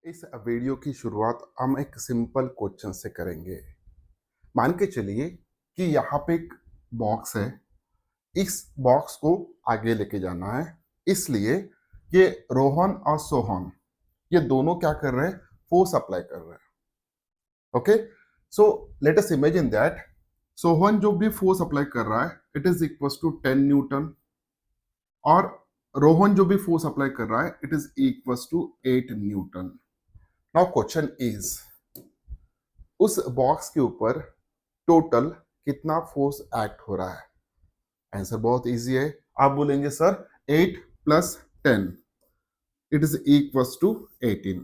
इस वीडियो की शुरुआत हम एक सिंपल क्वेश्चन से करेंगे। मान के चलिए कि यहाँ पे एक बॉक्स है। इस बॉक्स को आगे लेके जाना है, इसलिए ये रोहन और सोहन ये दोनों क्या कर रहे हैं? फोर्स अप्लाई कर रहे हैं। Okay, so let us imagine that Sohan जो भी फोर्स अप्लाई कर रहा है it is equal to 10 newton, और रोहन जो भी फोर्स अप्लाई कर रहा है it is equal to 8 newton. Now question is, उस बॉक्स के ऊपर टोटल कितना फोर्स एक्ट हो रहा है? आंसर बहुत इजी है। आप बोलेंगे sir 8 plus 10 it is equals to 18।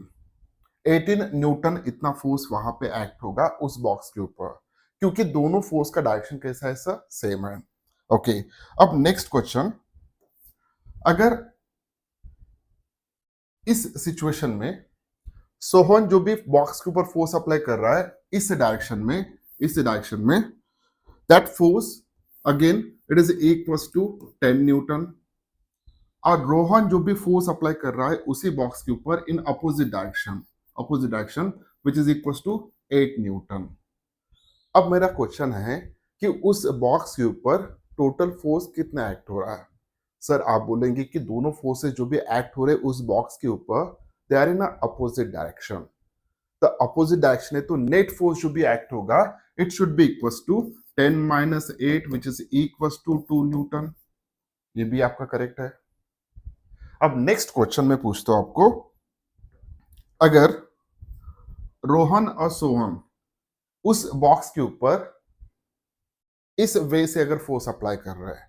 18 newton इतना फोर्स वहां पे एक्ट होगा उस बॉक्स के ऊपर, क्योंकि दोनों फोर्स का डायरेक्शन कैसा है सर? सेम है। ओके, अब नेक्स्ट क्वेश्चन, अगर इस सिचुएशन में सोहन जो भी बॉक्स के ऊपर फोर्स अप्लाई कर रहा है इस डायरेक्शन में that force again it is equals to 10 newton, और रोहन जो भी फोर्स अप्लाई कर रहा है उसी बॉक्स के ऊपर in opposite direction which is equals to 8 newton. अब मेरा क्वेश्चन है कि उस बॉक्स के ऊपर टोटल फोर्स कितना एक्ट हो रहा है? सर आप बोलेंगे कि दोनों फोर्सेस जो भी एक्ट हो रहे हैं उस बॉक्स के ऊपर they are in opposite direction. The opposite direction है तो नेट फोर्स जो भी एक्ट होगा it should be equals to 10 minus 8 which is equals to 2 newton. ये भी आपका करेक्ट है। अब नेक्स्ट क्वेश्चन में पूछता हूं आपको, अगर रोहन और सोहन उस बॉक्स के ऊपर इस वे से अगर फोर्स अप्लाई कर रहे हैं,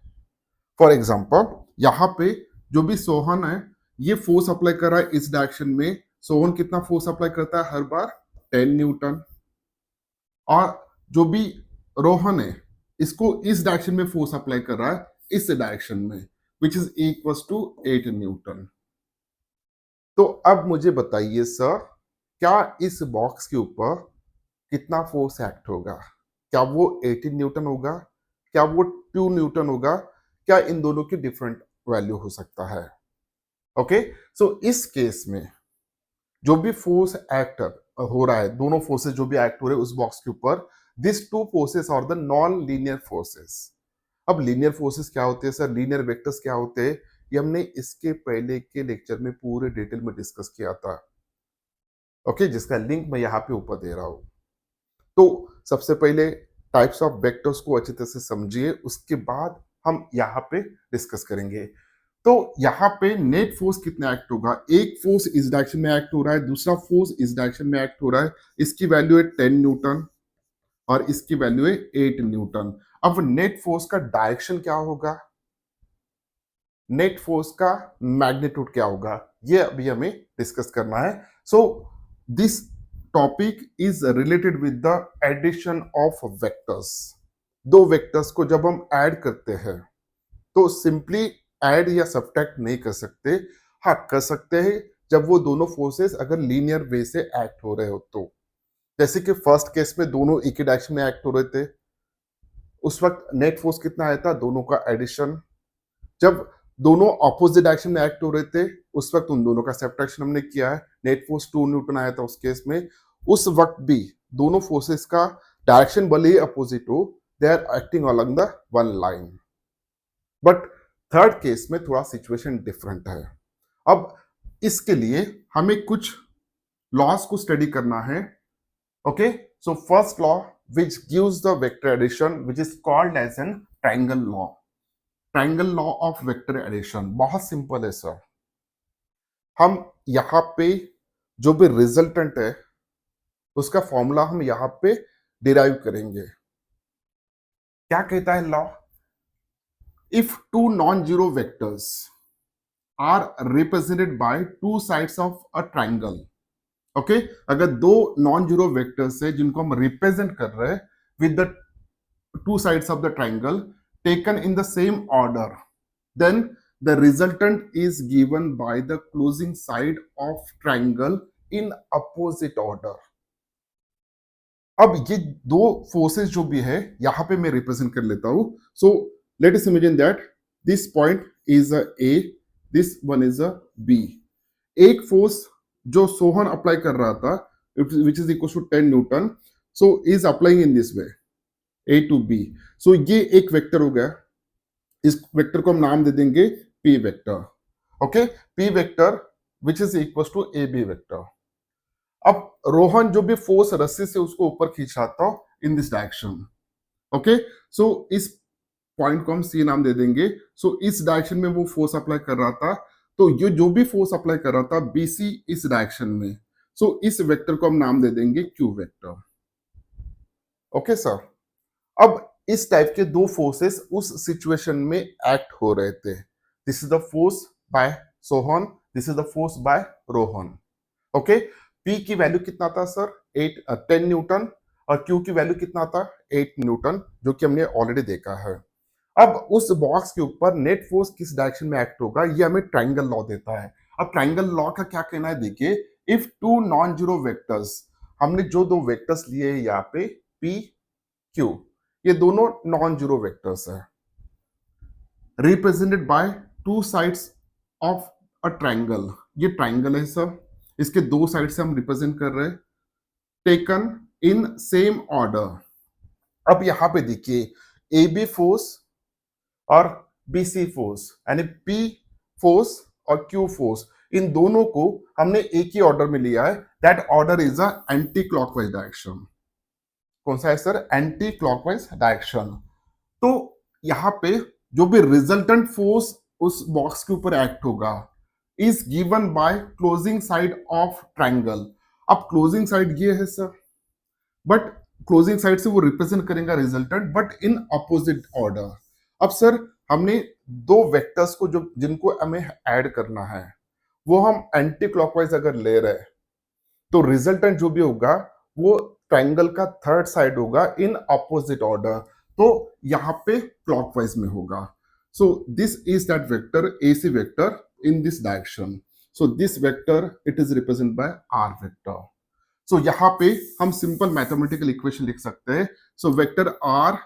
फॉर एग्जाम्पल यहां पे जो भी सोहन है ये फोर्स अप्लाई कर रहा है इस डायरेक्शन में। सोहन कितना फोर्स अप्लाई करता है हर बार? 10 न्यूटन। और जो भी रोहन है इसको इस डायरेक्शन में फोर्स अप्लाई कर रहा है इस डायरेक्शन में which is equals to 8 newton. तो अब मुझे बताइए सर, क्या इस बॉक्स के ऊपर कितना फोर्स एक्ट होगा? क्या वो 18 न्यूटन होगा? क्या वो 2 न्यूटन होगा? क्या इन दोनों की डिफरेंट वैल्यू हो सकता है? ओके, सो इस केस में जो भी फोर्स एक्ट हो रहा है, दोनों फोर्सेस जो भी एक्ट हो रहे हैं उस बॉक्स के ऊपर, this two forces are the non linear forces. अब लीनियर फोर्सेस क्या होते हैं सर? लीनियर वेक्टर्स क्या होते हैं? ये हमने इसके पहले के लेक्चर में पूरे डिटेल में डिस्कस किया था। ओके, जिसका लिंक मैं यहाँ पे ऊपर दे रहा हूं। तो सबसे पहले टाइप्स ऑफ वेक्टर्स को अच्छी तरह से समझिए, उसके बाद हम यहाँ पे डिस्कस करेंगे। तो यहाँ पे नेट फोर्स कितना एक्ट होगा? एक फोर्स इस डायरेक्शन में एक्ट हो रहा है, दूसरा फोर्स इस डायरेक्शन में एक्ट हो रहा है। इसकी वैल्यू है 10 न्यूटन और इसकी वैल्यू है 8 न्यूटन। अब नेट फोर्स का डायरेक्शन क्या होगा? नेट फोर्स का मैग्नीट्यूड क्या होगा? ये अभी हमें डिस्कस करना है। So this topic is related with the addition of vectors. दो वेक्टर्स को जब हम ऐड करते हैं तो सिंपली ऐड या सब्ट्रैक्ट नहीं कर सकते। हाँ, कर सकते हैं जब वो दोनों फोर्सेस अगर लीनियर वे से एक्ट हो रहे हो तो। जैसे कि फर्स्ट केस में दोनों एक ही डायरेक्शन में एक्ट हो रहे थे, उस वक्त नेट फोर्स कितना आया था? दोनों का एडिशन। जब दोनों ऑपोजिट डायरेक्शन में एक्ट हो रहे थे उस वक्त उन दोनों का सब्ट्रैक्शन हमने किया है। नेट फोर्स 2 न्यूटन आया था उस केस में। उस वक्त भी दोनों फोर्सेस का डायरेक्शन भले ही अपोजिट हो, they are acting along the one line. But third case में थोड़ा सिचुएशन डिफरेंट है। अब इसके लिए हमें कुछ लॉस को स्टडी करना है। Okay, so first law which gives the vector addition which is called as an triangle law. Triangle law of vector addition बहुत सिंपल है सर। हम यहाँ पे जो भी रिजल्टेंट है उसका फॉर्मूला हम यहाँ पे डिराइव करेंगे। क्या कहता है law? If two non zero vectors are represented by two sides of a triangle. Okay, अगर दो नॉन जीरो वेक्टर्स है जिनको हम रिप्रेजेंट कर रहे हैं with the two sides of the triangle taken in the same order, then the resultant is given by the closing side of triangle in opposite order। अब ये दो फोर्सेस जो भी है यहां पे मैं रिप्रेजेंट कर लेता हूं। So let us imagine that this point is a A, this one is a B. एक फोर्स जो सोहन अप्लाई कर रहा था which is equal to 10 newton, so is applying in this way A to B. So ये एक vector हो गया, इस वेक्टर को हम नाम दे देंगे P vector. Okay, P vector which is equal to A B vector. अब रोहन जो भी फोर्स रस्सी से उसको ऊपर खींच रहा था इन दिस डायरेक्शन। ओके, सो इस पॉइंट को हम सी नाम दे देंगे। सो इस डायरेक्शन में वो फोर्स अप्लाई कर रहा था, तो ये जो भी फोर्स अप्लाई कर रहा था बीसी इस डायरेक्शन में, सो इस वेक्टर को हम नाम दे देंगे क्यू वेक्टर। ओके सर, अब इस टाइप के दो फोर्सेस उस सिचुएशन में एक्ट हो रहे थे। This is the force by Sohan, this is the force by Rohan. Okay, P की वैल्यू कितना था सर? 10 न्यूटन, और क्यू की वैल्यू कितना था? 8 न्यूटन, जो कि हमने ऑलरेडी देखा है। अब उस बॉक्स के ऊपर नेट फोर्स किस डायरेक्शन में एक्ट होगा, ये हमें ट्रायंगल लॉ देता है। अब ट्रायंगल लॉ का क्या कहना है, देखिए, if two non zero vectors, हमने जो दो वेक्टर्स लिए हैं यहाँ पे पी क्यू, ये दोनों नॉन जीरो वेक्टर्स है, represented by two sides of a triangle. ये ट्रायंगल है सर, इसके दो साइड से हम रिप्रेजेंट कर रहे हैं, टेकन इन सेम ऑर्डर। अब यहां पे देखिए, ए बी फोर्स और बी सी फोर्स, यानी पी फोर्स और क्यू फोर्स, इन दोनों को हमने एक ही ऑर्डर में लिया है। That order is a anti clockwise direction. कौन सा है सर? Anti clockwise direction. तो यहां पे जो भी रिजल्टेंट फोर्स उस बॉक्स के ऊपर एक्ट होगा is given by closing side of triangle. अब क्लोजिंग साइड ये है सर, बट क्लोजिंग साइड से वो रिप्रेजेंट करेगा resultant, but in opposite order. अब सर, हमने दो वेक्टर्स को जो जिनको हमें ऐड करना है, वो हम एंटी क्लॉकवाइज अगर ले रहे हैं, तो रिजल्टेंट जो भी होगा वो ट्रायंगल का थर्ड साइड होगा इन अपोजिट ऑर्डर, तो यहां पे क्लॉकवाइज में होगा। So this is that vector AC vector in this direction. So this vector it is represent by R vector. So यहां पे हम सिंपल मैथमेटिकल इक्वेशन लिख सकते हैं। So vector R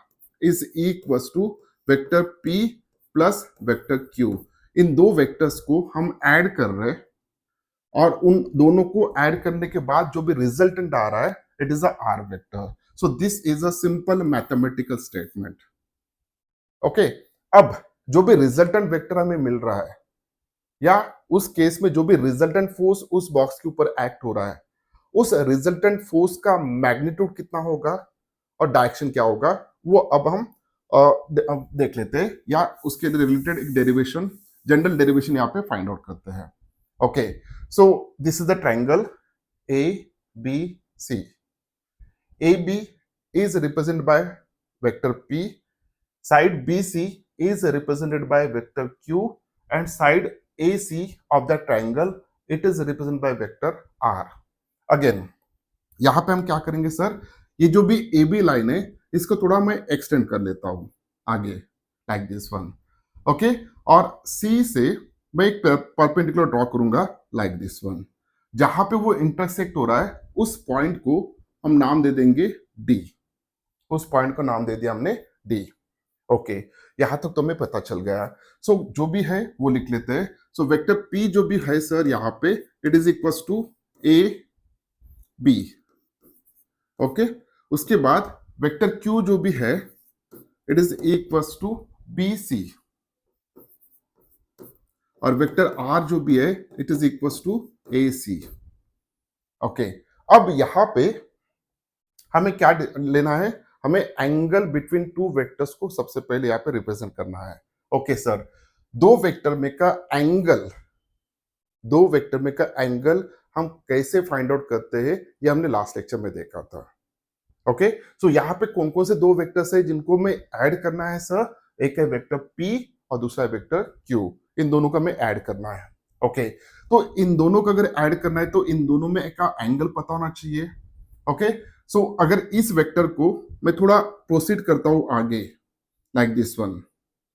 is equal to vector P plus vector Q। इन दो vectors को हम ऐड कर रहे हैं, और उन दोनों को ऐड करने के बाद जो भी रिजल्टेंट आ रहा है it is a R vector. So this is a simple mathematical statement. Okay, अब जो भी रिजल्टेंट वेक्टर हमें मिल रहा है, या उस केस में जो भी रिजल्टेंट फोर्स उस बॉक्स के ऊपर एक्ट हो रहा है, उस रिजल्टेंट फोर्स का मैग्नीट्यूड कितना होगा और डायरेक्शन क्या होगा, वो अब हम देख लेते हैं, या उसके रिलेटेड एक डेरिवेशन, जनरल डेरिवेशन यहाँ पे फाइंड आउट करते हैं। Okay, so this is the triangle A B C. A B is represented by vector P, side BC is represented by vector Q, and side AC of the triangle it is represented by vector R. Again, यहां पे हम क्या करेंगे sir, ये जो भी A B line है इसको थोड़ा मैं एक्सटेंड कर लेता हूं आगे, लाइक दिस वन। ओके, और सी से मैं एक परपेंडिकुलर ड्रॉ करूंगा लाइक दिस वन। जहां पे वो इंटरसेक्ट हो रहा है उस पॉइंट को हम नाम दे देंगे डी। उस पॉइंट को नाम दे दिया हमने डी। ओके, यहां तक तो हमें पता चल गया। सो जो भी है वो लिख लेते हैं। सो वेक्टर पी जो भी है सर यहाँ पे it is equal to A B. Okay, उसके बाद वेक्टर क्यू जो भी है it is equal to B C, और वेक्टर आर जो भी है it is equal to A C. Okay, अब यहां पे हमें क्या लेना है, हमें एंगल बिटवीन टू वेक्टर्स को सबसे पहले यहाँ पे रिप्रेजेंट करना है। ओके सर, दो वेक्टर में का एंगल, दो वेक्टर में का एंगल हम कैसे फाइंड आउट करते हैं ये हमने लास्ट लेक्चर में देखा था। ओके, सो यहाँ पे कौन कौन से दो वेक्टर्स है जिनको हमें ऐड करना है सर? एक है वेक्टर P और दूसरा है वेक्टर Q। इन दोनों का हमें ऐड करना है। ओके, तो इन दोनों का अगर ऐड करना है तो इन दोनों में एक एंगल पता होना चाहिए। ओके, सो अगर इस वेक्टर को मैं थोड़ा प्रोसीड करता हूं आगे like this one.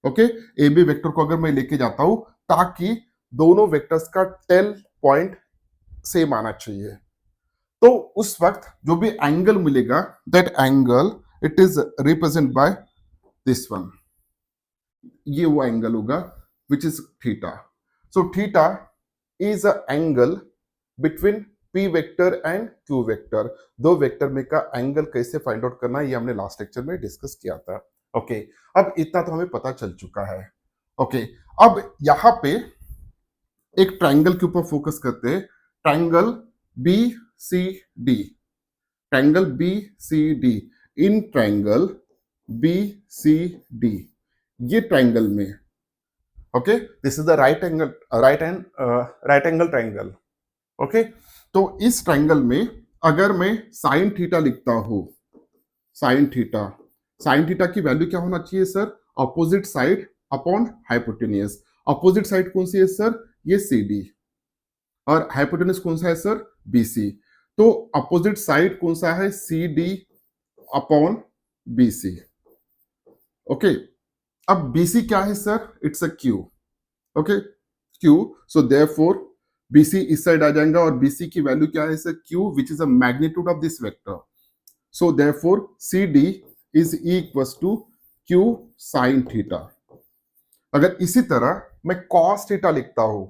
Okay, A B vector को अगर मैं लेके जाता हूं ताकि दोनों वेक्टर्स का टेल पॉइंट सेम आना चाहिए, तो उस वक्त जो भी एंगल मिलेगा that angle it is represent by this one. ये वो एंगल होगा which is theta. So theta is a angle between P vector and Q vector, दो वेक्टर में का एंगल कैसे फाइंड आउट करना है ये हमने लास्ट लेक्चर में डिस्कस किया था। ओके, अब इतना तो हमें पता चल चुका है। ओके, अब यहां पे एक ट्रायंगल के ऊपर फोकस करते हैं, triangle B C D, triangle B C D, in triangle B C D, ये ट्रायंगल में, okay, this is the right angle, right angle triangle. Okay, तो इस ट्रायंगल में अगर मैं साइन थीटा लिखता हूं, साइन थीटा, साइन थीटा की वैल्यू क्या होना चाहिए sir, opposite side upon hypotenuse. Opposite side कौन सी है सर, ये सी डी, और हाइपोटेन्यूज कौन सा है सर, बी सी। तो अपोजिट साइड कौन सा है, C D upon B C. Okay, अब बी सी क्या है sir, it's a Q. Okay, Q, so therefore BC इस साइड आ जाएगा और BC की वैल्यू क्या है sir, Q which is a magnitude of this vector. So therefore CD is equals to Q sin theta. अगर इसी तरह मैं cos थीटा लिखता हूं,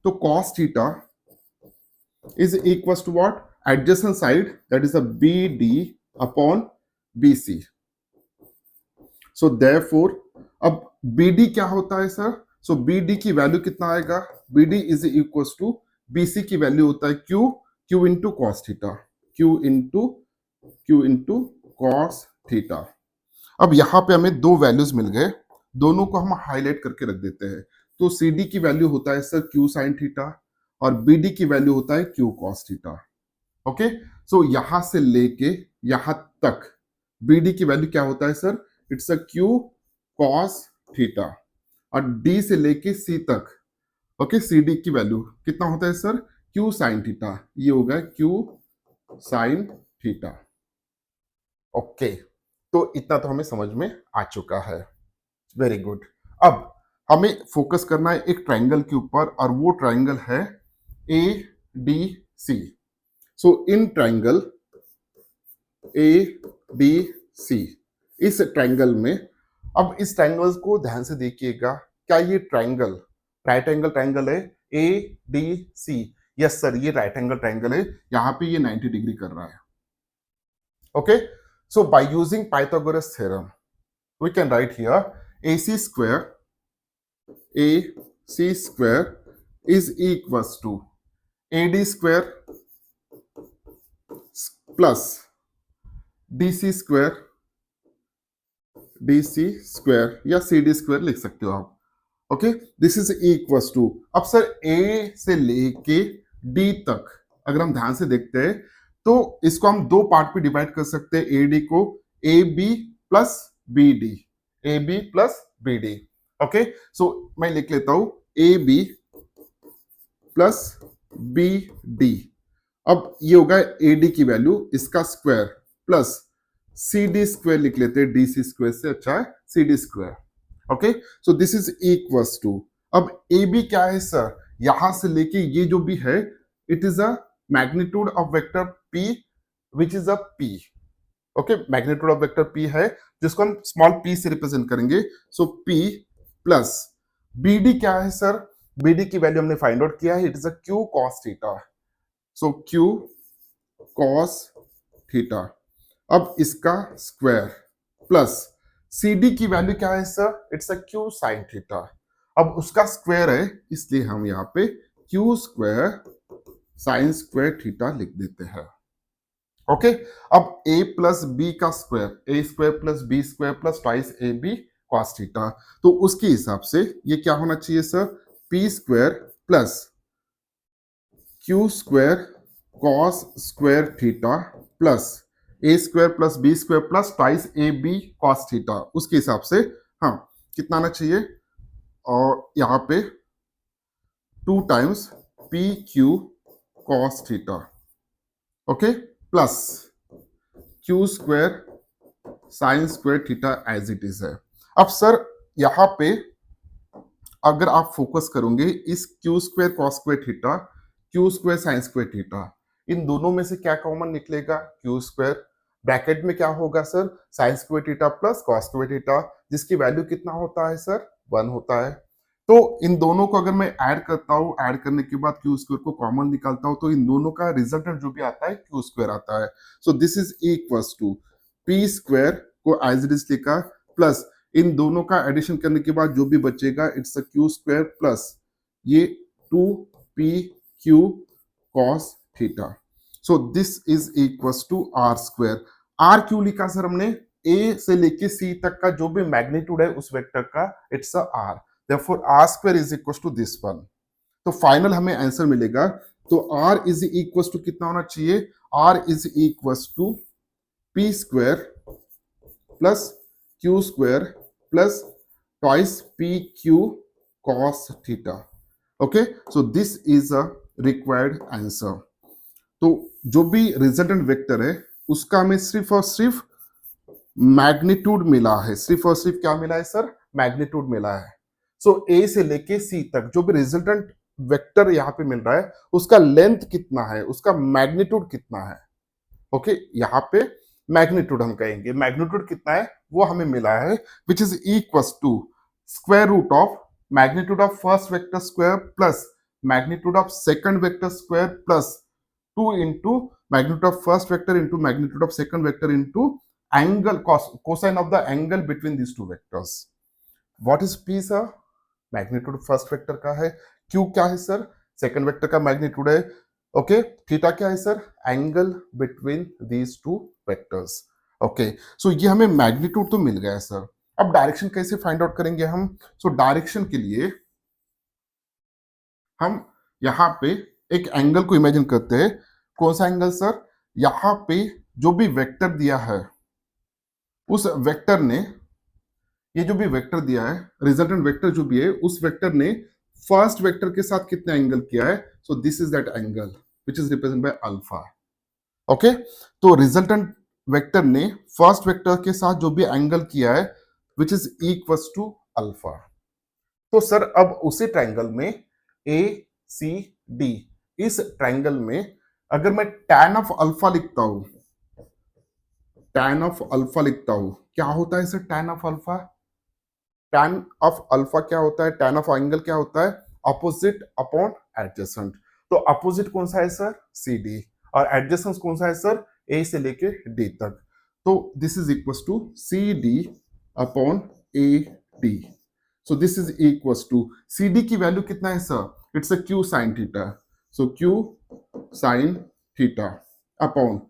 तो cos theta is equals to what, adjacent side that is a BD upon BC। So therefore अब BD क्या होता है सर, सो BD की वैल्यू कितना आएगा, BD is equals to BC की वैल्यू होता है Q into cos theta, Q into cos theta. अब यहां पे हमें दो वैल्यूज मिल गए, दोनों को हम हाईलाइट करके रख देते हैं। तो CD की वैल्यू होता है सर Q साइन थीटा और BD की वैल्यू होता है Q कॉस थीटा। ओके, सो यहां से लेके यहां तक BD की वैल्यू क्या होता है sir, it's a Q cos theta, और D से लेके C तक, ओके, CD की वैल्यू कितना होता है सर, Q साइन थीटा, ये होगा Q साइन थीटा। ओके, तो इतना तो हमें समझ में आ चुका है, वेरी गुड। अब हमें फोकस करना है एक ट्रायंगल के ऊपर, और वो ट्रायंगल है A D C. So in triangle A D C, इस ट्रायंगल में, अब इस ट्रायंगल को ध्यान से देखिएगा, क्या ये ट्रायंगल राइट एंगल ट्रायंगल है, A D C, yes sir ये राइट एंगल ट्रायंगल है, यहां पे ये 90 डिग्री कर रहा है। Okay, so by using Pythagoras theorem we can write here AC square is equals to AD square plus DC square या CD square लिख सकते हो आप। Okay, this is equals to, अब सर A से लेके D तक अगर हम ध्यान से देखते हैं तो इसको हम दो पार्ट पे डिवाइड कर सकते हैं, AD को AB plus BD, AB plus BD। Okay, so मैं लिख लेता हूं AB प्लस BD। अब ये होगा AD की वैल्यू, इसका स्क्वायर प्लस CD स्क्वायर लिख लेते हैं, DC स्क्वायर से अच्छा है CD square. Okay, so this is equals to, अब ए बी क्या है सर, यहां से लेके ये जो भी है, it is a magnitude of vector P which is a P. Okay, magnitude of vector P है जिसको हम स्मॉल p से रिप्रेजेंट करेंगे। सो p प्लस bd क्या है सर, bd की वैल्यू हमने फाइंड आउट किया है, it is a q cos theta. So q cos theta, अब इसका स्क्वायर प्लस CD की वैल्यू क्या है sir, it's a Q sine theta. अब उसका स्क्वायर है, इसलिए हम यहाँ पे Q square sine square theta लिख देते हैं। ओके, अब A प्लस बी का square, A square plus B square plus twice AB cos theta, तो उसके हिसाब से ये क्या होना चाहिए sir, P square plus Q square cos square theta plus A square plus B square plus twice AB cos theta, उसके हिसाब से हाँ कितना आना चाहिए, और यहाँ पे 2 times PQ cos theta, okay, plus Q square sine square theta as it is है। अब सर यहाँ पे अगर आप फोकस करोगे इस Q square cos square theta, Q square sine square theta, इन दोनों में से क्या कॉमन निकलेगा, Q स्क्वायर, ब्रैकेट में क्या होगा sir, sign square theta plus cos square theta, जिसकी वैल्यू कितना होता है सर, 1 होता है। तो इन दोनों को अगर मैं ऐड करता हूँ, ऐड करने के बाद क्यू स्क्वायर को कॉमन निकालता हूँ, तो इन दोनों का रिजल्टेंट जो भी आता है क्यू स्क्वायर आता है। So this is equals to P square को एज इट इज लिखा, प्लस इन दोनों का एडिशन करने के बाद जो भी बचेगा it's a Q square plus ये 2p Q cos theta. So this is equals to R square. R Q लिखा सर हमने, ए से लेके सी तक का जो भी मैग्नीट्यूड है उस वेक्टर का, it's a R, therefore r square is equals to this one। तो फाइनल हमें आंसर मिलेगा। तो r इज इक्वल्स टू कितना होना चाहिए, r is equals to p square plus q square plus twice p q cos theta. Okay, so this is a required answer. तो जो भी रिजल्टेंट वेक्टर है उसका हमें सिर्फ और सिर्फ मैग्नीट्यूड मिला है, सिर्फ और सिर्फ क्या मिला है सर, मैग्नीट्यूड मिला है। सो ए से लेके सी तक जो भी रिजल्टेंट वेक्टर यहाँ पे मिल रहा है उसका लेंथ कितना है, उसका मैग्नीट्यूड कितना है। ओके, यहाँ पे मैग्नीट्यूड हम कहेंगे, मैग्नीट्यूड कितना है वो हमें मिला है, which is equals to square root of magnitude of first vector square plus magnitude of second vector square plus 2 into magnitude of first vector into magnitude of second vector into angle cosine of the angle between these two vectors। what is p sir, magnitude first vector का है, q क्या है sir, second vector का magnitude है, okay, theta क्या है sir, angle between these two vectors. Okay, so ये हमें मैग्नीट्यूड तो मिल गया है सर। अब डायरेक्शन कैसे फाइंड आउट करेंगे हम, सो डायरेक्शन के लिए हम यहाँ पे एक एंगल को इमेजिन करते हैं। कौन सा एंगल सर, यहाँ पे जो भी वेक्टर दिया है उस वेक्टर ने, ये जो भी वेक्टर दिया है रिजल्टेंट वेक्टर जो भी है उस वेक्टर ने फर्स्ट वेक्टर के साथ कितना एंगल किया है, so this is that angle which is represent by alpha. Okay, तो रिजल्टेंट वेक्टर ने फर्स्ट वेक्टर के साथ जो भी एंगल किया है which is equals to alpha. तो सर अब उसी ट्रायंगल में ए सी डी, इस ट्रायंगल में अगर मैं tan ऑफ अल्फा लिखता हूं, tan ऑफ अल्फा लिखता हूं, क्या होता है sir tan of alpha, tan of alpha क्या होता है, tan ऑफ एंगल क्या होता है, अपोजिट अपॉन एडजेसेंट। तो अपोजिट कौन सा है सर, सी डी, और एडजेसेंट कौन सा है सर, ए से लेके डी तक। तो this is equals to C D upon A D. So this is equals to C D की वैल्यू कितना है sir, it's a Q sine theta. So Q sine theta upon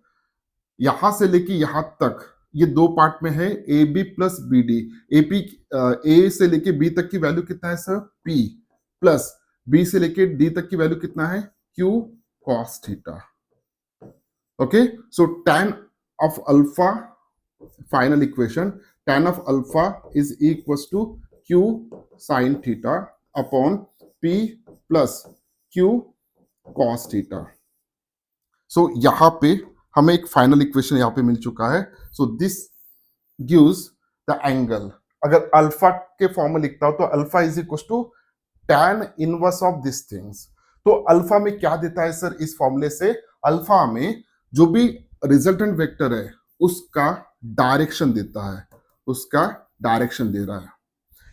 यहां से लेके यहां तक ये दो पार्ट में है, A B plus B D. A से लेके बी तक की वैल्यू कितना है सर, पी, प्लस बी से लेके डी तक की वैल्यू कितना है, Q cos theta. Okay, so tan of alpha, final equation, tan of alpha is equals to Q sine theta upon P plus Q cos theta. So यहां पे हमें एक फाइनल इक्वेशन यहां पे मिल चुका है। So this gives the angle, अगर अल्फा के फॉर्म में लिखता हूं तो alpha is equal to tan inverse of this things. तो अल्फा में क्या देता है सर, इस फॉर्मूले से अल्फा में जो भी रिजल्टेंट वेक्टर है उसका डायरेक्शन देता है, उसका डायरेक्शन दे रहा है।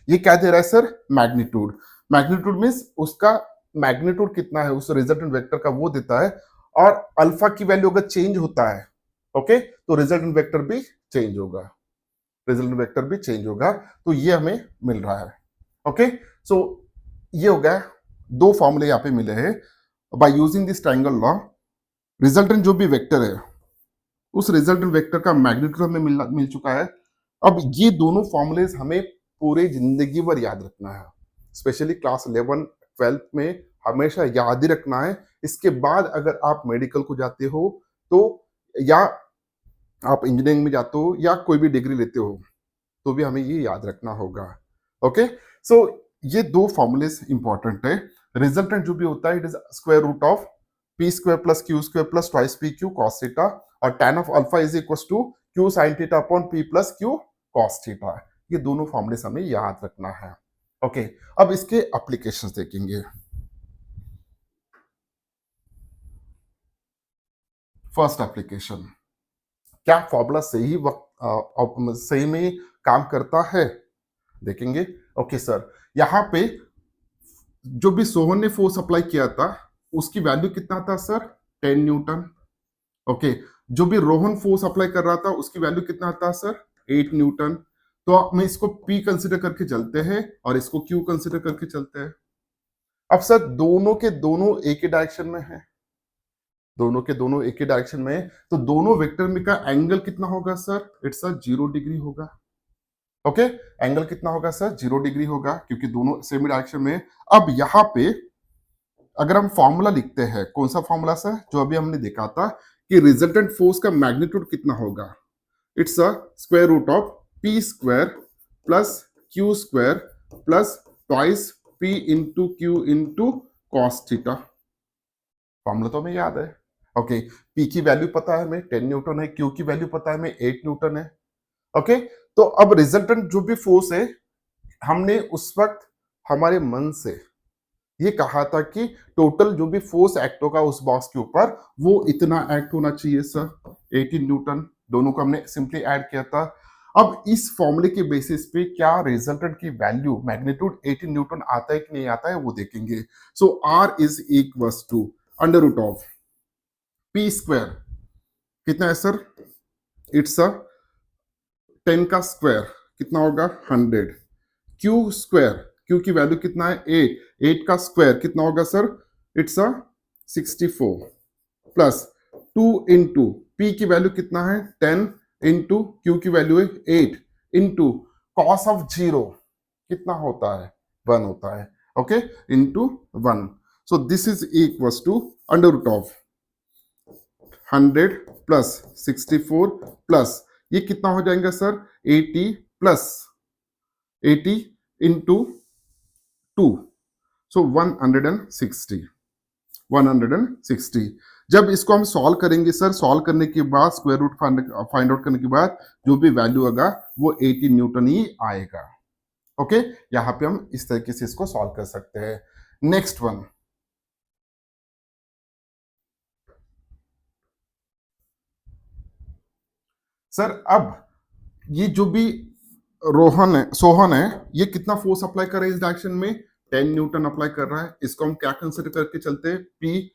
ये क्या दे रहा है सर, मैग्नीट्यूड। मैग्नीट्यूड मीन्स उसका मैग्नीट्यूड कितना है उस रिजल्टेंट वेक्टर का वो देता है, और अल्फा की वैल्यू अगर चेंज होता है, ओके, तो रिजल्टेंट वेक्टर भी चेंज होगा, रिजल्टेंट वेक्टर भी चेंज होगा। तो ये हमें मिल रहा है। ओके, सो ये हो गया, दो फॉर्मूले यहाँ पे मिले हैं। By using this triangle law, resultant जो भी वेक्टर है उस रिजल्टेंट वेक्टर का मैग्नीट्यूड हमें मिल चुका है। अब ये दोनों फॉर्मूलेज हमें पूरे जिंदगी भर याद रखना है, स्पेशली क्लास 11 12 में हमेशा याद ही रखना है। इसके बाद अगर आप मेडिकल को जाते हो तो, या आप इंजीनियरिंग में जाते हो, या कोई भी डिग्री लेते हो, तो भी हमें ये याद रखना होगा। ओके, सो ये दो फॉर्मूलेस इंपॉर्टेंट है। रिजल्टेंट जो भी होता है it is square root of P square plus Q square plus twice P Q cos theta, और tan of alpha is equal to Q sine theta upon P plus Q cos theta. ये दोनों formulas हमें याद रखना है। Okay, अब इसके applications देखेंगे। फर्स्ट एप्लीकेशन, क्या फॉर्मूला सही सही में काम करता है, देखेंगे। ओके सर, यहाँ पे जो भी सोहन ने फोर्स अप्लाई किया था उसकी वैल्यू कितना था सर? 10 न्यूटन। ओके, जो भी रोहन फोर्स अप्लाई कर रहा था उसकी वैल्यू कितना था सर? 8 न्यूटन। तो हम इसको P कंसिडर करके चलते हैं और इसको Q कंसिडर करके चलते हैं। अब सर दोनों के दोनों एक ही डायरेक्शन में है, दोनों के दोनों एक ही डायरेक्शन में है, तो दोनों वेक्टर में का एंगल कितना होगा सर? इट्स अ 0 डिग्री होगा। ओके, एंगल कितना होगा सर? 0 डिग्री होगा, क्योंकि दोनों सेम डायरेक्शन में। अब यहाँ पे अगर हम फॉर्मूला लिखते हैं, कौन सा फॉर्मूला सर? जो अभी हमने देखा था कि रिजल्टेंट फोर्स का मैग्नीट्यूड कितना होगा? It's a square root of P square plus Q square plus twice P into Q into cos theta. Formula तो हमें याद है। ओके, पी की वैल्यू पता है हमें 10 न्यूटन है, क्यू की वैल्यू पता है हमें 8 न्यूटन है। ओके, तो अब रिजल्टेंट जो भी फोर्स है, हमने उस वक्त हमारे मन से ये कहा था कि टोटल जो भी फोर्स एक्ट होगा उस बॉक्स के ऊपर वो इतना एक्ट होना चाहिए सर, 18 न्यूटन। दोनों को हमने सिंपली ऐड किया था। अब इस फॉर्मूले के बेसिस पे क्या रिजल्टेंट की वैल्यू मैग्नीट्यूड 18 न्यूटन आता है कि नहीं आता है वो देखेंगे। So R is equals to under root of P square कितना है सर? इट्स अ 10 का स्क्वायर कितना होगा? 100। क्यू स्क्वायर, क्यू की वैल्यू कितना है? 8। 8 का स्क्वायर कितना होगा sir? It's a 64 plus 2 into P की वैल्यू कितना है? 10 इंटू क्यू की वैल्यू है 8 इंटू कॉस ऑफ 0 कितना होता है? 1 होता है। Okay, into 1। So this is equals to under root of 100 plus 64 plus ये कितना हो जाएगा सर? 80 प्लस 80 इंटू 2, सो 160। 160 जब इसको हम सॉल्व करेंगे सर, सॉल्व करने के बाद स्क्वायर रूट फाइंड आउट करने के बाद जो भी वैल्यू होगा वो 18 न्यूटन ही आएगा। ओके, यहां पे हम इस तरीके से इसको सॉल्व कर सकते हैं। नेक्स्ट वन सर, अब ये जो भी रोहन है, सोहन है, ये कितना फोर्स अप्लाई कर रहा है इस डायरेक्शन में? 10 न्यूटन अप्लाई कर रहा है। इसको हम क्या कंसिडर करके चलते हैं? पी।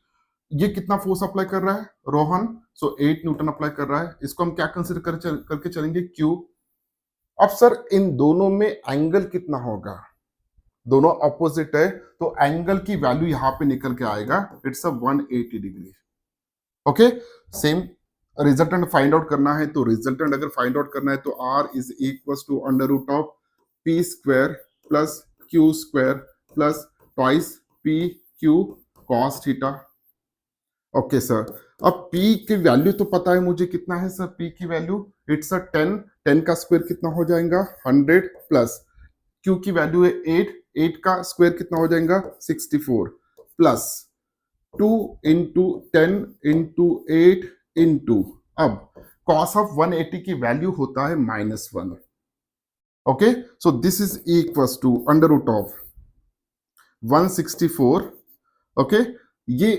ये कितना फोर्स अप्लाई कर रहा है रोहन? सो 8 न्यूटन अप्लाई कर रहा है। इसको हम क्या कंसिडर करके चलेंगे? क्यू। अब सर इन दोनों में एंगल कितना होगा? दोनों अपोजिट है, तो एंगल की वैल्यू यहां पे निकल के आएगा, it's a 180 degree. Okay, same resultant find out करना है, तो रिजल्टेंट अगर फाइंड आउट करना है तो R is equal to under root of P square plus Q square plus twice P Q cos theta. Okay sir, अब P की value तो पता है मुझे, कितना है सर P की वैल्यू? It's a 10। 10 का स्क्वायर कितना हो जाएगा? 100 प्लस Q की वैल्यू है 8। 8 का स्क्वायर कितना हो जाएगा? 64 प्लस 2 इंटू 10 इंटू 8 इंटू, अब कॉस ऑफ 180 की वैल्यू होता है -1। Okay, so this is equal to under root of 164। Okay, ये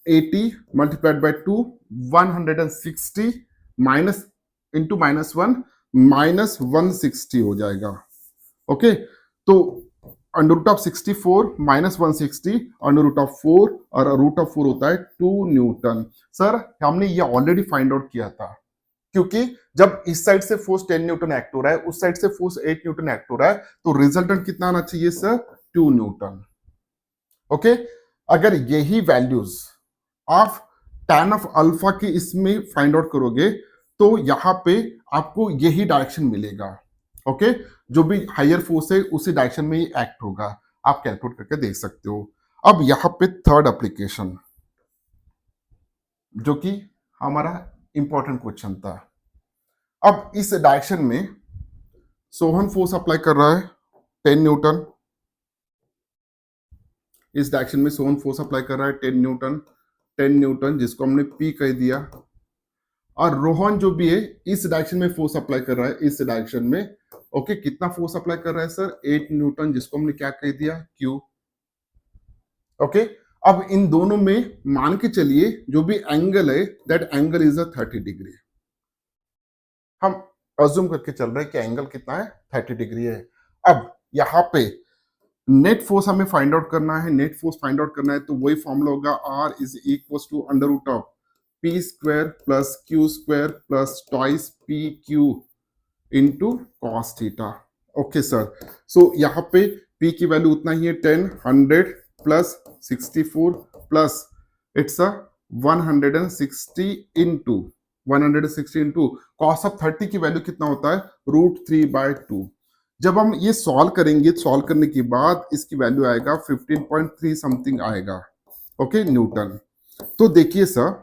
80 मल्टीप्लाइड बाय 2, 160 माइनस इंटू -1 -160 हो जाएगा। ओके, तो under root of 64 -160 under root of 4 और रूट ऑफ 4 होता है 2 न्यूटन। सर हमने ये ऑलरेडी फाइंड आउट किया था, क्योंकि जब इस साइड से फोर्स 10 न्यूटन एक्ट हो रहा है, उस साइड से फोर्स 8 न्यूटन एक्ट हो रहा है, तो रिजल्टेंट कितना आना चाहिए सर? 2 न्यूटन। ओके, अगर यही वैल्यूज आप tan ऑफ अल्फा की इसमें फाइंड आउट करोगे तो यहां पे आपको यही डायरेक्शन मिलेगा। ओके, जो भी हायर फोर्स है उसी डायरेक्शन में ही एक्ट होगा। आप कैलकुलेट करके देख सकते हो। अब यहां पे थर्ड एप्लीकेशन, जो कि हमारा इंपॉर्टेंट क्वेश्चन था। अब इस डायरेक्शन में सोहन फोर्स अप्लाई कर रहा है 10 न्यूटन। इस डायरेक्शन में सोहन फोर्स अप्लाई कर रहा है 10 न्यूटन। 10 न्यूटन जिसको हमने P कह दिया, और रोहन जो भी है इस डायरेक्शन में फोर्स अप्लाई कर रहा है, इस डायरेक्शन में। ओके, कितना फोर्स अप्लाई कर रहा है सर? 8 न्यूटन जिसको हमने क्या कह दिया? Q। ओके, अब इन दोनों में मान के चलिए जो भी एंगल है that angle is a 30 degree. हम अज्यूम करके चल रहे हैं कि एंगल कितना है? 30 डिग्री है। अब यहां पे नेट फोर्स हमें फाइंड आउट करना है, नेट फोर्स फाइंड आउट करना है तो वही फॉर्मूला होगा R is equal to under root of P square plus Q square plus twice P Q into cos theta. Okay sir, so यहाँ पे p की वैल्यू उतना ही है 10 100 plus 64 plus it's a 160 into 160 into cos of 30 की value कितना होता है √3/2। जब हम ये सॉल्व करेंगे, सॉल्व करने के बाद इसकी वैल्यू आएगा 15.3 समथिंग आएगा। Okay Newton. तो देखिए सर,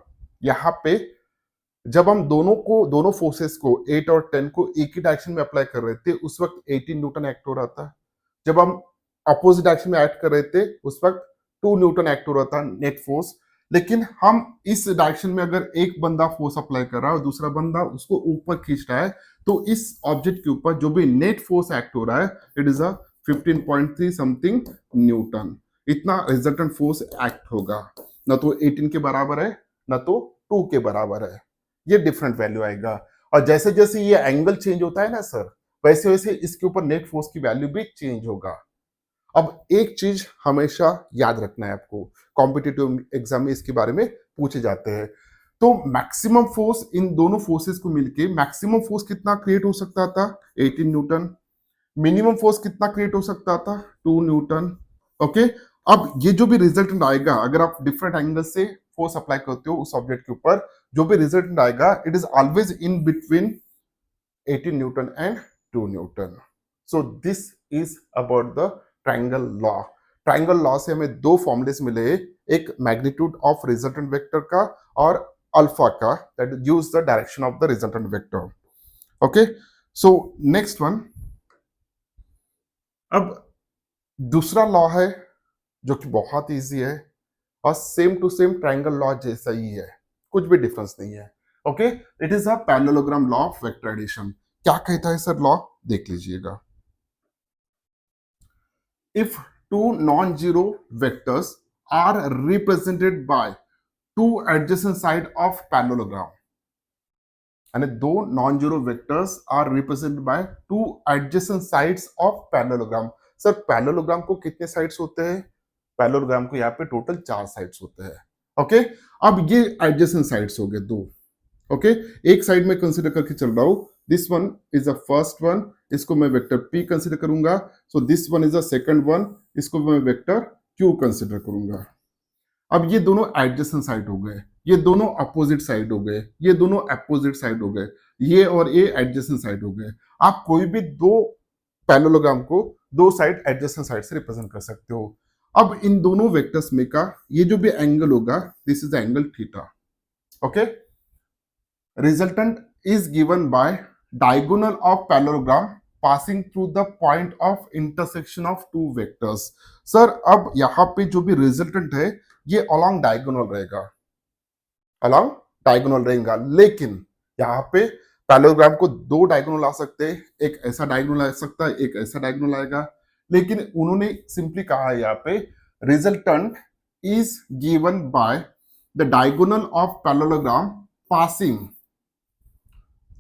यहाँ पे जब हम दोनों फोर्सेस को 8 और 10 को एक ही डायरेक्शन में अप्लाई कर रहे थे उस वक्त 18 न्यूटन एक्ट हो रहा था। जब हम अपोजिट डायरेक्शन में एक्ट कर रहे थे उस वक्त 2 न्यूटन एक्ट हो रहा था नेट फोर्स। लेकिन हम इस डायरेक्शन में अगर एक बंदा फोर्स अप्लाई कर रहा है और दूसरा बंदा उसको ऊपर खींच रहा है तो इस ऑब्जेक्ट के ऊपर जो भी नेट फोर्स एक्ट हो रहा है it is a 15.3 something Newton. इतना रिजल्टेंट फोर्स एक्ट होगा, ना तो 18 के बराबर है ना तो 2 के बराबर है। ये डिफरेंट वैल्यू आएगा। और जैसे जैसे ये एंगल चेंज होता है ना सर, वैसे वैसे इसके ऊपर नेट फोर्स की वैल्यू भी चेंज होगा। अब एक चीज हमेशा याद रखना है आपको, कॉम्पिटिटिव एग्जाम में इसके बारे में पूछे जाते हैं। तो मैक्सिमम फोर्स इन दोनों फोर्सेस को मिलके मैक्सिमम फोर्स कितना क्रिएट हो सकता था 18 न्यूटन। मिनिमम फोर्स कितना क्रिएट हो सकता था 2 न्यूटन। ओके, अब ये जो भी रिजल्टेंट आएगा अगर आप डिफरेंट एंगल से फोर्स अप्लाई करते हो उस ऑब्जेक्ट के ऊपर, जो भी रिजल्टेंट आएगा it is always in between 18 Newton and 2 Newton. So this is about the triangle law. Triangle law से हमें दो फॉर्मुलेस मिले, एक मैग्नीट्यूड ऑफ रिजल्टेंट वेक्टर का और अल्फा का, that gives the direction of the resultant vector. Okay, so next one, अब दूसरा लॉ है जो कि बहुत इजी है और same to same triangle law जैसा ही है, कुछ भी डिफरेंस नहीं है। Okay, it is a parallelogram law of vector addition. क्या कहता है सर लॉ, देख लीजिएगा। If two non zero vectors are represented by two adjacent side of parallelogram, यानी दो non zero vectors are represented by two adjacent sides of parallelogram. Sir parallelogram को कितने sides होते हैं, पैरेललोग्राम को यहाँ पे टोटल 4 साइड्स होते हैं। ओके, अब ये एडजेसेंट साइड्स हो गए दो। ओके, एक साइड में कंसीडर करके चल रहा हूं, this one is the first one, इसको मैं वेक्टर p कंसीडर करूंगा। So this one is the second one, इसको मैं वेक्टर q कंसीडर करूंगा। अब ये दोनों एडजेसेंट साइड हो गए, ये दोनों अपोजिट साइड हो गए, ये दोनों अपोजिट साइड हो गए, ये और ये एडजेसेंट साइड हो गए। आप कोई भी दो पैरेललोग्राम को दो साइड एडजेसेंट साइड से रिप्रेजेंट कर सकते हो। अब इन दोनों वेक्टर्स में का ये जो भी एंगल होगा this is the angle theta. Okay, resultant is given by diagonal of parallelogram passing through the point of intersection of two vectors। Sir अब यहाँ पे जो भी रिजल्टेंट है ये along diagonal रहेगा, along diagonal रहेगा, लेकिन यहाँ पे पैरेललोग्राम को दो डायगोनल आ सकते हैं, एक ऐसा डायगोनल आ सकता है, एक ऐसा डायगोनल आएगा। लेकिन उन्होंने सिंपली कहा है यहाँ पे resultant is given by the diagonal of parallelogram passing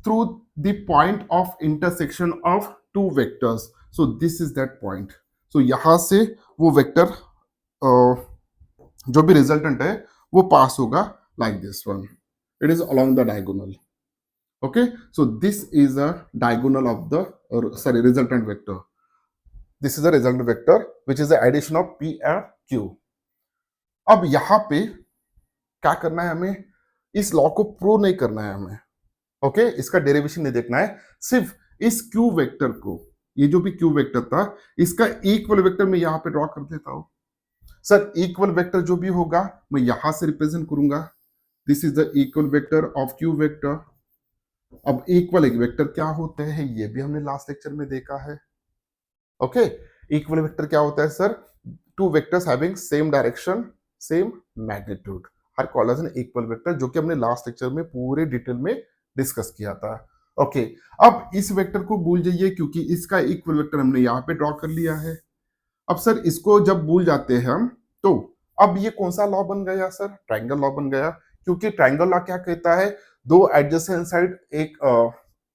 through the point of intersection of two vectors। so this is that point। so यहां से वो वेक्टर जो भी रिजल्टेंट है वो पास होगा like this one, it is along the diagonal। okay, so this is a diagonal of the resultant vector, this is a resultant vector which is the addition of p and q। अब यहां पे क्या करना है हमें, इस law को prove नहीं करना है हमें। ओके, इसका डेरिवेशन नहीं देखना है, सिर्फ इस क्यू वेक्टर को, ये जो भी क्यू वेक्टर था इसका इक्वल वेक्टर मैं यहां पे ड्रॉ कर देता हूं। सर इक्वल वेक्टर जो भी होगा मैं यहां से रिप्रेजेंट करूंगा, this is the equal vector of Q vector. अब इक्वल वेक्टर क्या होते हैं ये भी हमने लास्ट लेक्चर में देखा है। ओके, इक्वल वेक्टर क्या होता है sir, two vectors having same direction same magnitude are called as an equal vector, जो कि हमने लास्ट लेक्चर में पूरे डिटेल में डिस्कस किया था। ओके, अब इस वेक्टर को भूल जाइए क्योंकि इसका इक्वल वेक्टर हमने यहाँ पे ड्रॉ कर लिया है। अब सर इसको जब भूल जाते हैं हम तो अब ये कौन सा लॉ बन गया सर, ट्रायंगल लॉ बन गया, क्योंकि ट्रायंगल लॉ क्या कहता है, दो एडजेसेंट साइड एक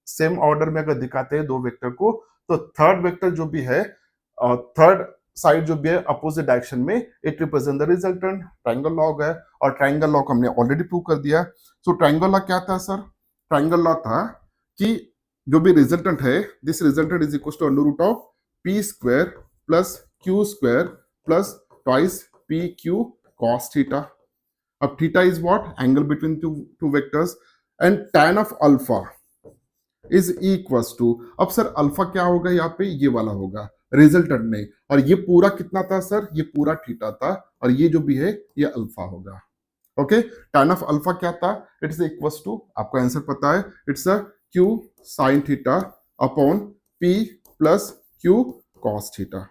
सेम ऑर्डर में अगर दिखाते हैं दो वेक्टर को तो थर्ड वेक्टर जो भी है थर्ड साइड जो भी है अपोजिट डायरेक्शन में, it represent the resultant. Triangle log है और ट्रायंगल लॉग हमने ऑलरेडी प्रूव कर दिया। सो ट्रायंगल लॉग क्या था सर? ट्रायंगल लॉग था कि जो भी रिजल्टेंट है, this resultant is equal to under root of P square plus Q square plus twice P Q cos theta. अब theta is what? Angle between two vectors, and tan of alpha is equals to, अब sir alpha क्या होगा यहाँ पे? ये वाला होगा resultant में, और ये पूरा कितना था सर? ये पूरा थीटा था, और ये जो भी है ये अल्फा होगा। ओके, tan ऑफ अल्फा क्या था? इट्स इक्वल्स टू, आपको आंसर पता है, it's a q sin theta upon p plus q cos theta.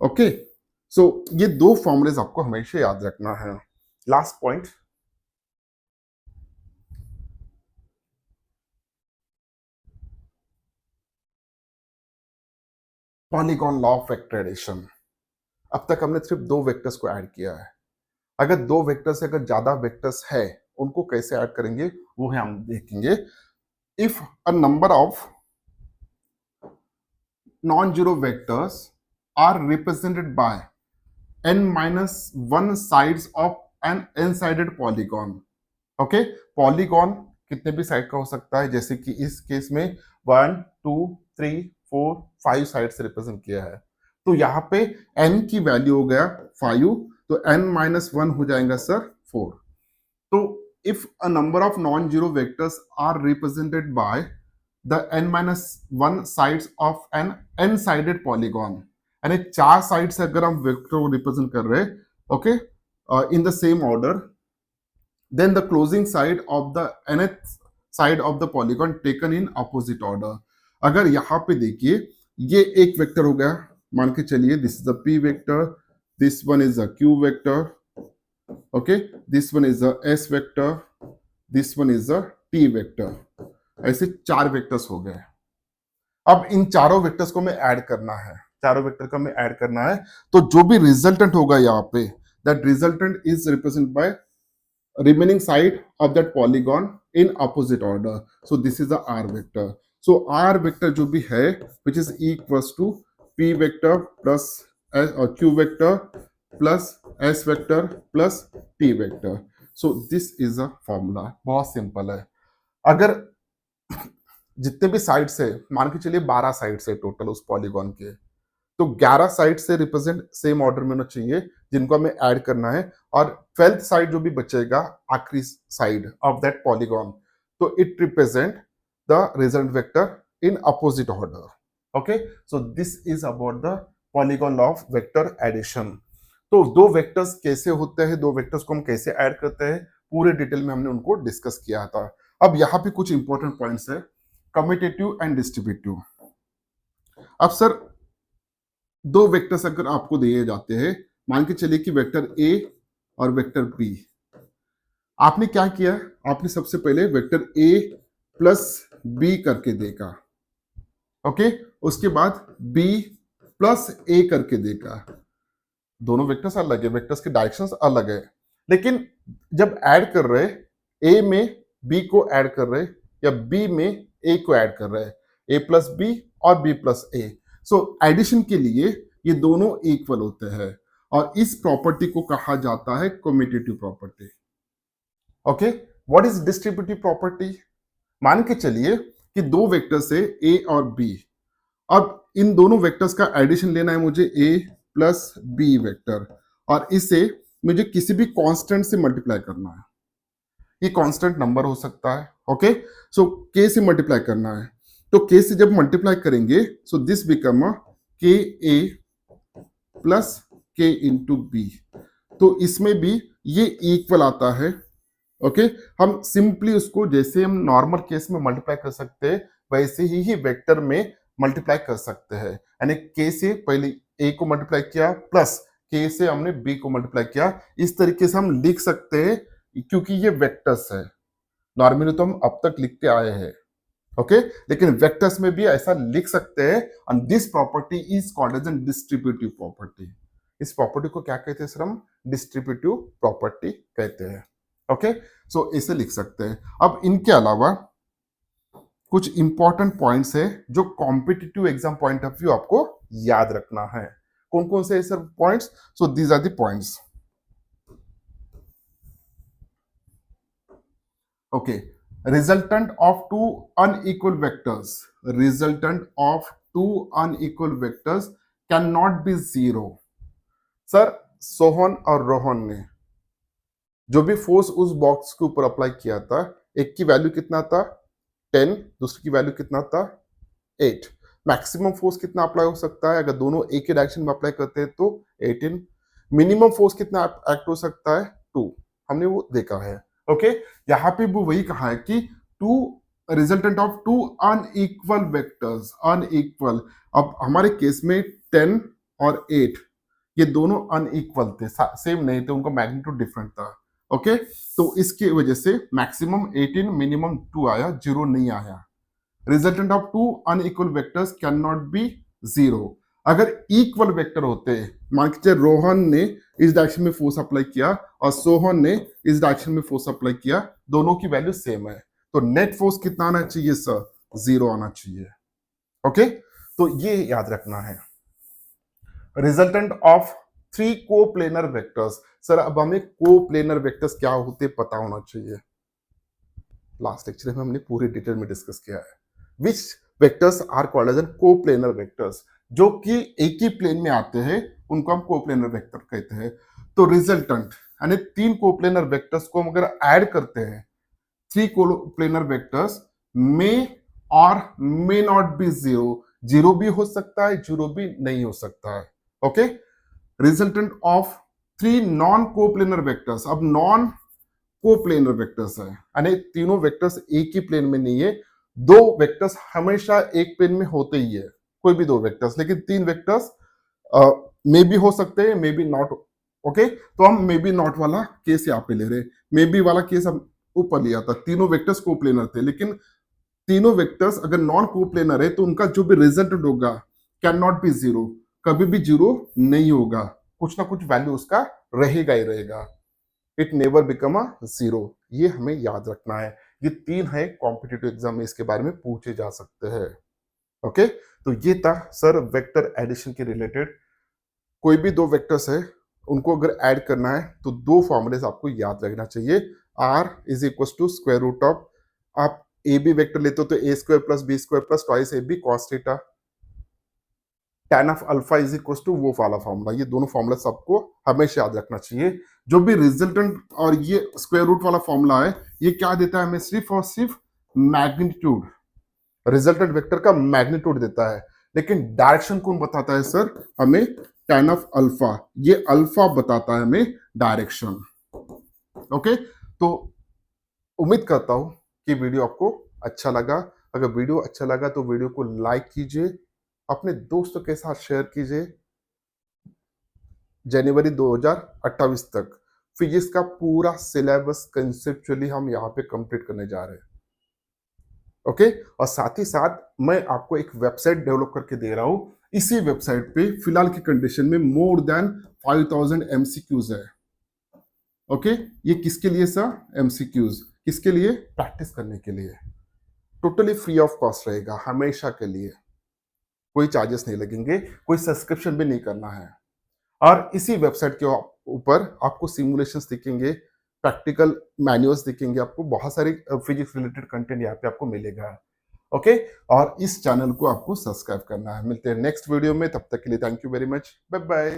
Okay, so ये दो फॉर्मूलेज आपको हमेशा याद रखना है। Last point, polygon law of vector addition. अब तक हमने सिर्फ दो वेक्टर्स को ऐड किया है। अगर दो वेक्टर्स से अगर ज्यादा वेक्टर्स है, उनको कैसे ऐड करेंगे वो है हम देखेंगे। If a number of non zero vectors are represented by n minus 1 sides of an n-sided polygon। ओके, पॉलीगॉन कितने भी साइड का हो सकता है, जैसे कि इस केस में 1 2 3 4 5 साइड से रिप्रेजेंट किया है। तो यहाँ पे n की वैल्यू हो गया 5, तो n माइनस 1 हो जाएगा सर 4। तो if a number of non zero vectors are represented by the n minus 1 sides of an n sided polygon, यानी चार साइड से अगर हम वेक्टर को रिप्रेजेंट कर रहे हैं, okay, in the same order, then the closing side of the nth side of the polygon taken in opposite order। अगर यहाँ पे देखिए ये एक वेक्टर हो गया, मान के चलिए this is the p vector, this one is the q vector, okay, this one is the s vector, this one is the t vector. ऐसे चार वेक्टर्स हो गए। अब इन चारों वेक्टर्स को मैं ऐड करना है, चारों वेक्टर का मैं ऐड करना है, तो जो भी रिजल्टेंट होगा यहाँ पे, that resultant is represent bye remaining side of that polygon in opposite order। So this is the r vector। So r vector जो भी है which is equals to p vector plus q vector plus s vector plus t vector। So this is a formula, बहुत simple है। अगर जितने भी side से, मान के चलिए 12 साइड से टोटल उस पॉलीगॉन के, तो 11 साइड से रिप्रेजेंट सेम ऑर्डर में होना चाहिए जिनको हमें ऐड करना है, और 12th साइड जो भी बचेगा आखिरी साइड ऑफ दैट पॉलीगॉन, तो it represent the result vector in opposite order. Okay, so this is about the polygon law of vector addition. तो दो वेक्टर्स कैसे होते हैं, दो वेक्टर्स को हम कैसे ऐड करते हैं, पूरे डिटेल में हमने उनको डिस्कस किया था। अब यहाँ पे कुछ इंपॉर्टेंट पॉइंट्स है, कम्यूटेटिव एंड डिस्ट्रीब्यूटिव। अब सर दो वेक्टर्स अगर आपको दिए जाते हैं, मान के चलिए कि वेक्टर ए और वेक्टर बी, आपने क्या किया? आपने सबसे पहले वेक्टर ए प्लस बी करके देखा, ओके, उसके बाद बी प्लस ए करके देखा। दोनों वेक्टर्स अलग है, वेक्टर्स के डायरेक्शंस अलग है, लेकिन जब ऐड कर रहे, ए में बी को ऐड कर रहे या बी में ए को ऐड कर रहे, ए प्लस बी और बी प्लस ए, सो एडिशन के लिए ये दोनों इक्वल होते हैं, और इस प्रॉपर्टी को कहा जाता है commutative property. Okay, what is distributive property? मान के चलिए कि दो वेक्टर्स है ए और बी, अब इन दोनों वेक्टर्स का एडिशन लेना है मुझे, ए प्लस बी वेक्टर, और इसे मुझे किसी भी कांस्टेंट से मल्टीप्लाई करना है। ये कांस्टेंट नंबर हो सकता है, ओके, सो के से मल्टीप्लाई करना है, तो के से जब मल्टीप्लाई करेंगे, सो दिस बिकम के ए प्लस के इंटू बी, तो इसमें भी ये इक्वल आता है। ओके, हम सिंपली उसको जैसे हम नॉर्मल केस में मल्टीप्लाई कर सकते हैं, वैसे ही वेक्टर में मल्टीप्लाई कर सकते हैं, यानी के से पहले ए को मल्टीप्लाई किया प्लस के से हमने बी को मल्टीप्लाई किया, इस तरीके से हम लिख सकते हैं, क्योंकि ये वेक्टर्स है। नॉर्मली तो हम अब तक लिखते आए हैं, ओके, लेकिन वेक्टर्स में भी ऐसा लिख सकते हैं, and this property is called as an distributive property. इस प्रॉपर्टी को क्या कहते हैं सर? हम डिस्ट्रीब्यूटिव प्रॉपर्टी कहते हैं। ओके, सो इसे लिख सकते हैं। अब इनके अलावा कुछ इंपॉर्टेंट पॉइंट्स है जो competitive exam point of view आपको याद रखना है। कौन कौन से sir points? So these are the points. Okay. Resultant of two unequal vectors. Resultant of two unequal vectors cannot be zero. Sir Sohan और रोहन ने जो भी फोर्स उस बॉक्स के ऊपर अप्लाई किया था, एक की वैल्यू कितना था 10, दूसरी की वैल्यू कितना था 8. मैक्सिमम फोर्स कितना अप्लाई हो सकता है अगर दोनों एक ही डायरेक्शन में अप्लाई करते हैं तो 18. मिनिमम फोर्स कितना एक्ट हो सकता है 2. हमने वो देखा है. ओके यहाँ पे वो वही कहा है कि two resultant of two unequal vectors. Unequal, अब हमारे केस में 10 और 8 ये दोनों अनइक्वल थे, सेम नहीं थे, उनका मैग्नीट्यूड डिफरेंट था. ओके तो इसकी वजह से मैक्सिमम 18, मिनिमम 2 आया, 0 नहीं आया. Resultant of two unequal vectors can not be 0. अगर इक्वल वेक्टर होते, मान लीजिए रोहन ने इस डायरेक्शन में फोर्स अप्लाई किया और सोहन ने इस डायरेक्शन में फोर्स अप्लाई किया, दोनों की वैल्यू सेम है, तो नेट फोर्स कितना आना चाहिए सर? 0 आना चाहिए. ओके तो ये याद रखना है. Resultant of 3 coplanar vectors. Sir अब हमें कोप्लेनर वेक्टर्स क्या होते पता होना चाहिए. लास्ट लेक्चर में हमने पूरी डिटेल में डिस्कस किया है. Which vectors are called as an coplanar vectors. जो कि एक ही प्लेन में आते हैं उनको हम कोप्लेनर वेक्टर कहते हैं. तो रिजल्टेंट यानी 3 कोप्लेनर वेक्टर्स को हम अगर ऐड करते हैं, 3 कोप्लेनर वेक्टर्स में और मे नॉट बी 0. 0 भी हो सकता है, 0 भी नहीं हो सकता है. Okay resultant of 3 non coplanar vectors. अब नॉन कोप्लेनर वेक्टर्स है यानी तीनों वेक्टर्स एक ही प्लेन में नहीं है. 2 वेक्टर्स हमेशा एक प्लेन में होते ही है, कोई भी 2 वेक्टर्स, लेकिन 3 वेक्टर्स मे भी हो सकते हैं, मे बी नॉट. ओके तो हम मे बी नॉट वाला केस यहाँ पे ले रहे हैं. मे बी वाला केस हम ऊपर लिया था, तीनों वेक्टर्स कोप्लेनर थे, लेकिन तीनों वेक्टर्स अगर नॉन कोप्लेनर है तो उनका जो भी रिजल्ट होगा कैन नॉट बी 0. कभी भी 0 नहीं होगा, कुछ ना कुछ वैल्यू उसका रहेगा ही रहेगा. It never become a 0. ये हमें याद रखना है. ये 3 है, कॉम्पिटिटिव एग्जाम में इसके बारे में पूछे जा सकते हैं. ओके तो ये था सर वेक्टर एडिशन के रिलेटेड. कोई भी 2 वेक्टर्स है उनको अगर ऐड करना है तो 2 फॉर्मूलेस आपको याद रखना चाहिए. r is equal to square root of, आप ए बी वेक्टर लेते हो तो A square plus B square plus twice A B cos theta. tan of alpha is equal to वो वाला फॉर्मूला. ये दोनों फॉर्मूला सबको हमेशा याद रखना चाहिए. जो भी रिजल्टेंट और ये स्क्वायर रूट वाला फॉर्मूला है ये क्या देता है हमें? सिर्फ और सिर्फ मैग्नीट्यूड, रिजल्टेंट वेक्टर का मैग्नीट्यूड देता है. लेकिन डायरेक्शन कौन बताता है सर? हमें tan ऑफ अल्फा, ये अल्फा बताता है हमें डायरेक्शन. ओके तो उम्मीद करता हूं कि वीडियो आपको अच्छा लगा. अगर वीडियो अच्छा लगा तो वीडियो को लाइक कीजिए, अपने दोस्तों के साथ शेयर कीजिए. जनवरी 2028 तक फिजिक्स का पूरा सिलेबस कंसेप्चुअली हम यहाँ पे कंप्लीट करने जा रहे हैं. ओके और साथ ही साथ मैं आपको एक वेबसाइट डेवलप करके दे रहा हूं. इसी वेबसाइट पे फिलहाल की कंडीशन में मोर देन 5000 एमसीक्यूज है. ओके ये किसके लिए सर? एमसीक्यूज किसके लिए? प्रैक्टिस करने के लिए. टोटली फ्री ऑफ कॉस्ट रहेगा हमेशा के लिए, कोई चार्जेस नहीं लगेंगे, कोई सब्सक्रिप्शन भी नहीं करना है. और इसी वेबसाइट के ऊपर आपको सिमुलेशंस दिखेंगे, प्रैक्टिकल मैनुअल्स दिखेंगे, आपको बहुत सारे फिजिक्स रिलेटेड कंटेंट यहाँ पे आपको मिलेगा. ओके और इस चैनल को आपको सब्सक्राइब करना है. मिलते हैं नेक्स्ट वीडियो में, तब तक के लिए thank you very much, bye bye.